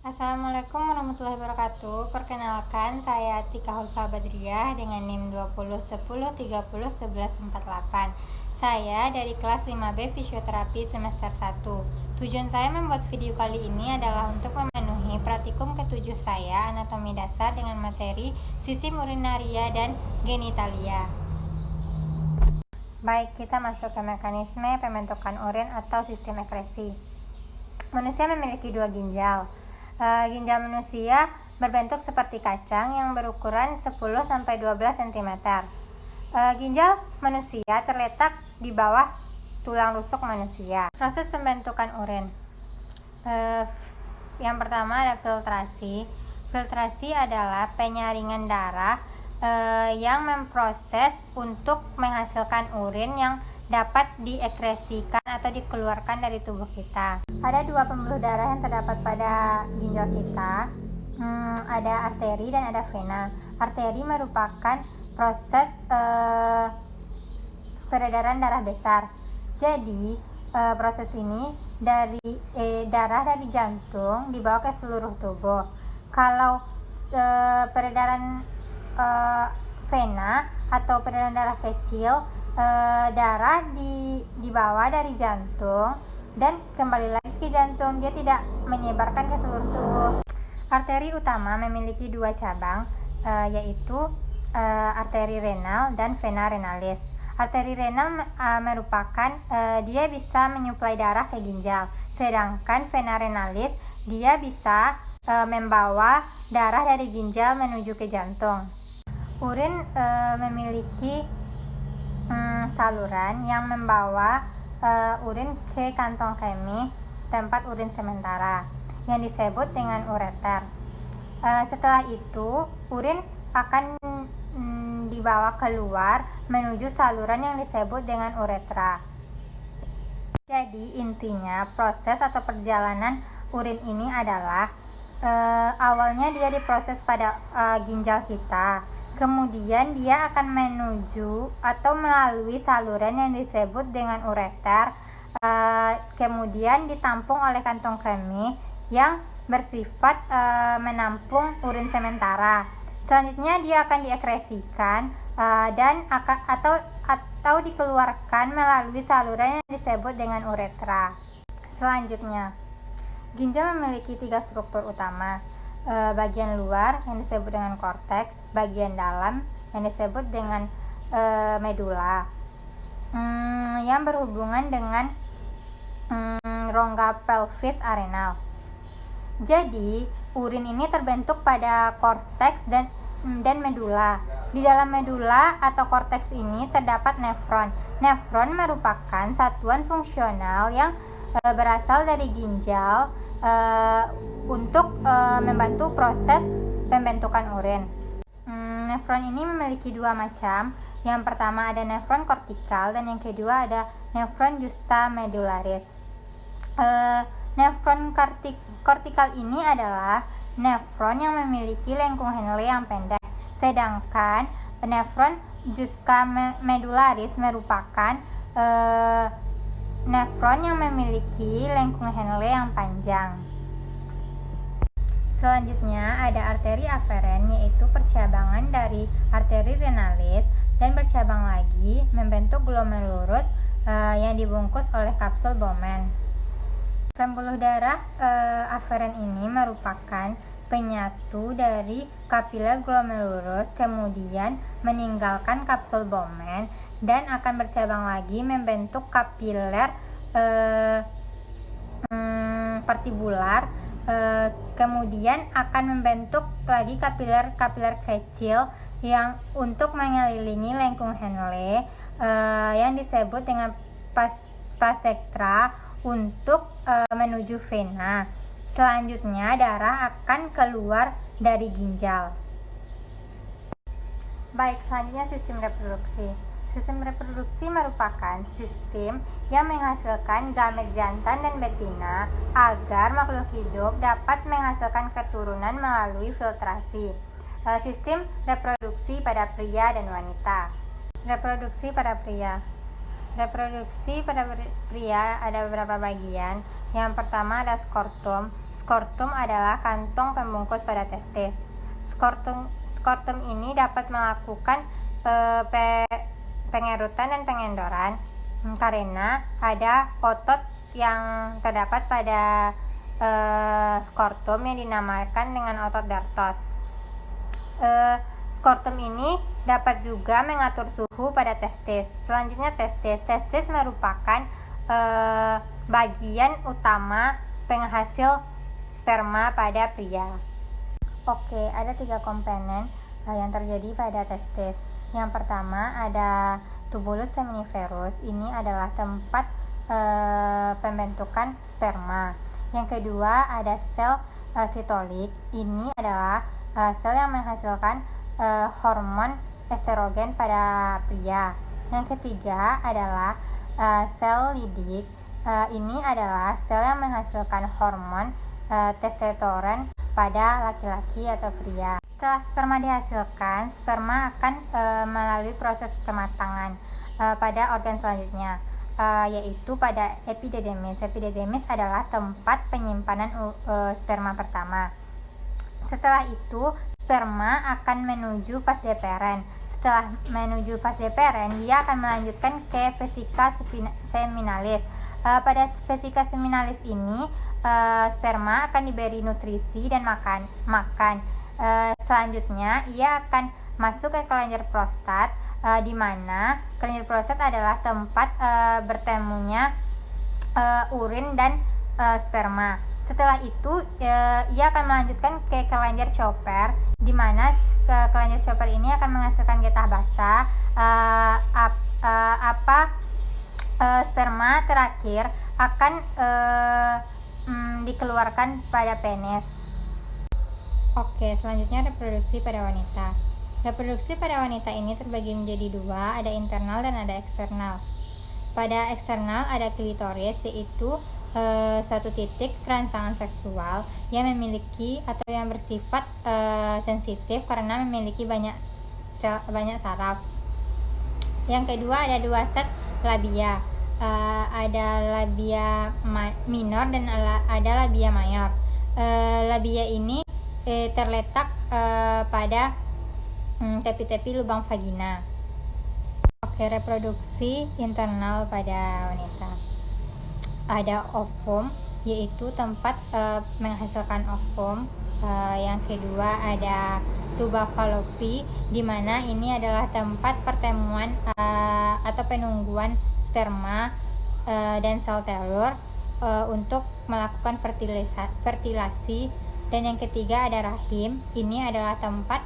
Assalamualaikum warahmatullahi wabarakatuh. Perkenalkan, saya Tika Hulfa Badriah dengan NIM 201030301148. Saya dari kelas 5B Fisioterapi semester 1. Tujuan saya membuat video kali ini adalah untuk memenuhi praktikum ke-7 saya, anatomi dasar dengan materi sistem urinaria dan genitalia. Baik, kita masuk ke mekanisme pembentukan urin atau sistem ekresi. Manusia memiliki dua ginjal. Ginjal manusia berbentuk seperti kacang yang berukuran 10-12 cm. Ginjal manusia terletak di bawah tulang rusuk manusia. Proses pembentukan urin. Yang pertama ada filtrasi. Filtrasi adalah penyaringan darah yang memproses untuk menghasilkan urin yang dapat diekresikan atau dikeluarkan dari tubuh kita. Ada dua pembuluh darah yang terdapat pada ginjal kita, ada arteri dan ada vena. Arteri merupakan proses peredaran darah besar. Jadi proses ini dari darah dari jantung dibawa ke seluruh tubuh. Kalau peredaran vena atau peredaran darah kecil, darah dibawa dari jantung dan kembali lagi ke jantung, dia tidak menyebarkan ke seluruh tubuh. Arteri utama memiliki dua cabang, yaitu arteri renal dan vena renalis. Arteri renal merupakan dia bisa menyuplai darah ke ginjal, sedangkan vena renalis dia bisa membawa darah dari ginjal menuju ke jantung. Urin memiliki saluran yang membawa urin ke kantong kemih tempat urin sementara yang disebut dengan ureter. Setelah itu urin akan dibawa keluar menuju saluran yang disebut dengan uretra. Jadi intinya proses atau perjalanan urin ini adalah awalnya dia diproses pada ginjal kita. Kemudian dia akan menuju atau melalui saluran yang disebut dengan ureter, kemudian ditampung oleh kantong kemih yang bersifat menampung urin sementara. Selanjutnya dia akan diekresikan dan atau dikeluarkan melalui saluran yang disebut dengan uretra. Selanjutnya, ginjal memiliki 3 struktur utama. Bagian luar yang disebut dengan korteks, bagian dalam yang disebut dengan medula, yang berhubungan dengan rongga pelvis arenal. Jadi urin ini terbentuk pada korteks dan medula. Di dalam medula atau korteks ini terdapat nefron. Nefron merupakan satuan fungsional yang berasal dari ginjal untuk membantu proses pembentukan urin. Nefron ini memiliki dua macam. Yang pertama ada nefron kortikal dan yang kedua ada nefron justa medularis. Nefron kortikal ini adalah nefron yang memiliki lengkung Henle yang pendek, sedangkan nefron justa medularis merupakan nefron yang memiliki lengkung Henle yang panjang. Selanjutnya ada arteri aferen, yaitu percabangan dari arteri renalis dan bercabang lagi membentuk glomerulus yang dibungkus oleh kapsul Bowman. Pembuluh darah aferen ini merupakan penyatu dari kapiler glomerulus, kemudian meninggalkan kapsul Bowman dan akan bercabang lagi membentuk kapiler partibular, kemudian akan membentuk lagi kapiler kecil yang untuk mengelilingi lengkung Henle yang disebut dengan pasektra untuk menuju vena. Selanjutnya darah akan keluar dari ginjal. Baik, selanjutnya sistem reproduksi. Sistem reproduksi merupakan sistem yang menghasilkan gamet jantan dan betina agar makhluk hidup dapat menghasilkan keturunan melalui filtrasi. Sistem reproduksi pada pria dan wanita. Reproduksi pada pria. Reproduksi pada pria ada beberapa bagian. Yang pertama ada skortum. Skortum adalah kantong pembungkus pada testis. Skortum ini dapat melakukan pengerutan dan pengendoran karena ada otot yang terdapat pada skortum yang dinamakan dengan otot dartos. Skortum ini dapat juga mengatur suhu pada testis. Selanjutnya testis. Testis merupakan bagian utama penghasil sperma pada pria. Oke, ada 3 komponen yang terjadi pada testis. Yang pertama ada tubulus seminiferus. Ini adalah tempat pembentukan sperma. Yang kedua ada sel sitolik. Ini adalah sel yang menghasilkan hormon estrogen pada pria. Yang ketiga adalah sel lidik. Ini adalah sel yang menghasilkan hormon testosteron pada laki-laki atau pria. Setelah sperma dihasilkan, sperma akan melalui proses pematangan pada organ selanjutnya, yaitu pada epididymis. Epididymis adalah tempat penyimpanan sperma pertama. Setelah itu, sperma akan menuju vas deferens. Setelah menuju vas deferens, dia akan melanjutkan ke vesika seminalis. Pada vesika seminalis ini, sperma akan diberi nutrisi dan makan. Selanjutnya, ia akan masuk ke kelenjar prostat, di mana kelenjar prostat adalah tempat bertemunya urin dan sperma. Setelah itu, ia akan melanjutkan ke kelenjar chopper, di mana kelenjar chopper ini akan menghasilkan getah basah. Sperma terakhir akan dikeluarkan pada penis. Oke, selanjutnya reproduksi pada wanita. Reproduksi pada wanita ini terbagi menjadi 2, ada internal dan ada eksternal. Pada eksternal ada klitoris, yaitu satu titik rangsangan seksual yang memiliki atau yang bersifat sensitif karena memiliki banyak saraf. Yang kedua ada 2 set labia, ada labia minor dan ada labia mayor. Labia ini terletak pada tepi-tepi lubang vagina. Oke, reproduksi internal pada wanita. Ada ovum, yaitu tempat menghasilkan ovum. Yang kedua ada tuba fallopi, di mana ini adalah tempat pertemuan atau penungguan sperma dan sel telur untuk melakukan fertilasi. Dan yang ketiga ada rahim. Ini adalah tempat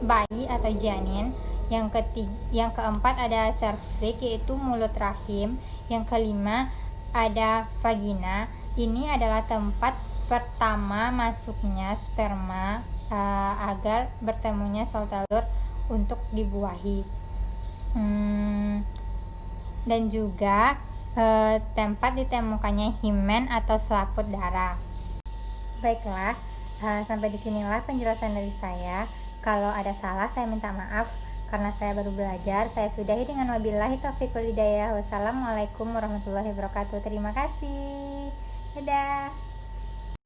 bayi atau janin. Yang keempat ada serviks, yaitu mulut rahim. Yang kelima ada vagina. Ini adalah tempat pertama masuknya sperma agar bertemunya sel telur untuk dibuahi. Dan juga tempat ditemukannya himen atau selaput darah. Baiklah, sampai disinilah penjelasan dari saya. Kalau ada salah saya minta maaf, karena saya baru belajar. Saya sudahi dengan wabillahi taufiq wal hidayah. Wassalamualaikum warahmatullahi wabarakatuh. Terima kasih. Dadah.